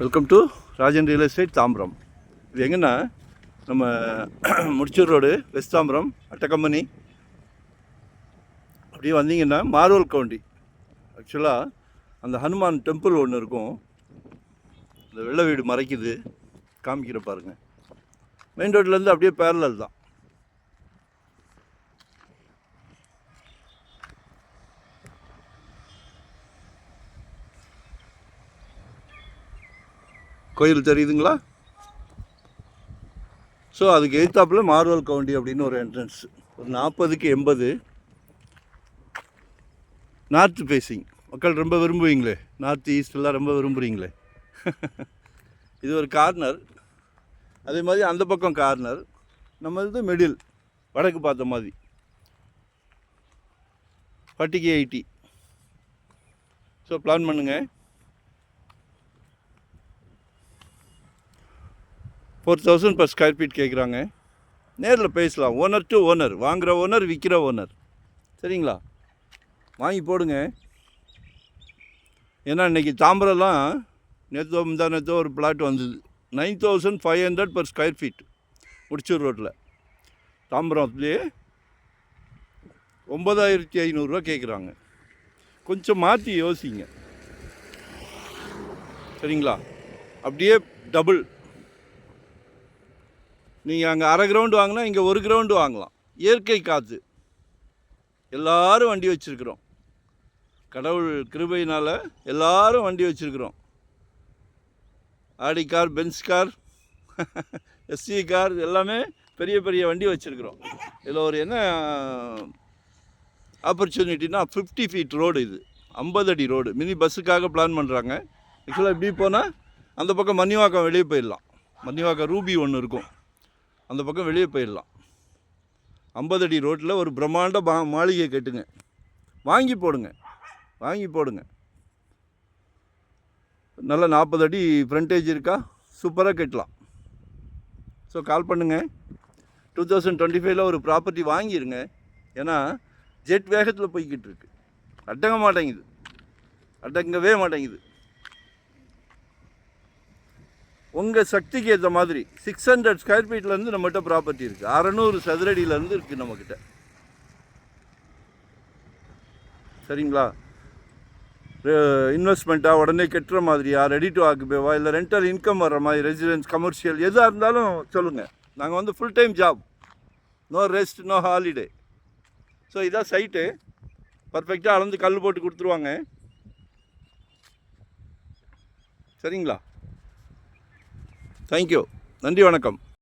Welcome to Rajan real estate Tambaram. இது எங்கன்னா நம்ம முடிச்சூர் ரோடு வெஸ்ட் தாம்பரம் அட்டை கம்பெனி. அப்படியே வந்தீங்கன்னா மார்வல் கவுண்டி. ஆக்சுவலாக அந்த ஹனுமான் டெம்பிள் ஒன்று இருக்கும், இந்த வெள்ளை வீடு மறைக்குது, காமிக்கிற பாருங்கள். மெயின் ரோட்லேருந்து அப்படியே பேரலல் தான். கோயில் தெரியுதுங்களா? ஸோ அதுக்கு எதிர்த்தாப்பில் மார்வல் கவுண்டி அப்படின்னு ஒரு என்ட்ரன்ஸ். ஒரு 40க்கு 80 நார்த் ஃபேஸிங். மக்கள் ரொம்ப விரும்புவீங்களே, நார்த் ஈஸ்டெல்லாம் ரொம்ப விரும்புகிறீங்களே. இது ஒரு கார்னர். அதே மாதிரி அந்த பக்கம் கார்னர். நம்ம இது மிடில், வடக்கு பார்த்த மாதிரி. 40க்கு 80. ஸோ பிளான் பண்ணுங்கள். 4,000 per ஸ்கொயர் ஃபீட் கேட்குறாங்க. நேரில் பேசலாம். ஓனர் டு ஓனர், வாங்குகிற ஓனர் விற்கிற ஓனர். சரிங்களா? வாங்கி போடுங்க. ஏன்னா இன்றைக்கி தாம்பரம்லாம் நேற்றோ ஒரு பிளாட் வந்தது 9,500 per ஸ்கொயர் ஃபீட் முடிச்சூர் ரோட்டில். தாம்பரத்துலேயே 9,500 கேட்குறாங்க. கொஞ்சம் மாற்றி யோசிங்க. சரிங்களா? அப்படியே டபுள். நீங்கள் அங்கே அரை கிரவுண்டு வாங்கினா இங்கே ஒரு கிரவுண்டு வாங்கலாம். இயற்கை காற்று. எல்லோரும் வண்டி வச்சுருக்குறோம். கடவுள் கிருபையினால் எல்லோரும் வண்டி வச்சுருக்குறோம். ஆடி கார், பென்ஸ் கார், எஸ்சி கார், எல்லாமே பெரிய பெரிய வண்டி வச்சுருக்குறோம். இதில் ஒரு என்ன ஆப்பர்ச்சுனிட்டினா 50 ஃபீட் ரோடு. இது 50 அடி ரோடு. மினி பஸ்ஸுக்காக பிளான் பண்ணுறாங்க. ஆக்சுவலாக இப்படி போனால் அந்த பக்கம் மன்னிவாக்கம் வெளியே போயிடலாம். மன்னிவாக்கம் ரூபி ஒன்று இருக்கும், அந்த பக்கம் வெளியே போயிடலாம். 50 அடி ரோட்டில் ஒரு பிரம்மாண்ட மாளிகை கட்டுங்க. வாங்கி போடுங்க, வாங்கி போடுங்க. நல்ல 40 அடி ஃப்ரண்டேஜ் இருக்கா, சூப்பராக கட்டலாம். ஸோ கால் பண்ணுங்கள். 2025 ஒரு ப்ராப்பர்ட்டி வாங்கிடுங்க. ஏன்னா ஜெட் வேகத்தில் போய்கிட்டு இருக்கு. அடங்கவே மாட்டேங்குது. உங்கள் சக்திக்கு ஏற்ற மாதிரி 600 ஸ்கொயர் ஃபீட்லேருந்து நம்மகிட்ட ப்ராப்பர்ட்டி இருக்குது. 600 சதுரடியிலேருந்து இருக்குது நம்மக்கிட்ட. சரிங்களா? இன்வெஸ்ட்மெண்ட்டாக உடனே கட்டுற மாதிரியா, ரெடி டு ஆக்குபேவா, இல்லை ரெண்டல் இன்கம் வர்ற மாதிரி, ரெசிடென்ஸ், கமர்ஷியல், எதாக இருந்தாலும் சொல்லுங்கள். நாங்கள் வந்து full time job, no rest, no holiday. So இதான் சைட்டு. பர்ஃபெக்டாக அளந்து கல் போட்டு கொடுத்துருவாங்க. சரிங்களா? தேங்க்யூ. நன்றி, வணக்கம்.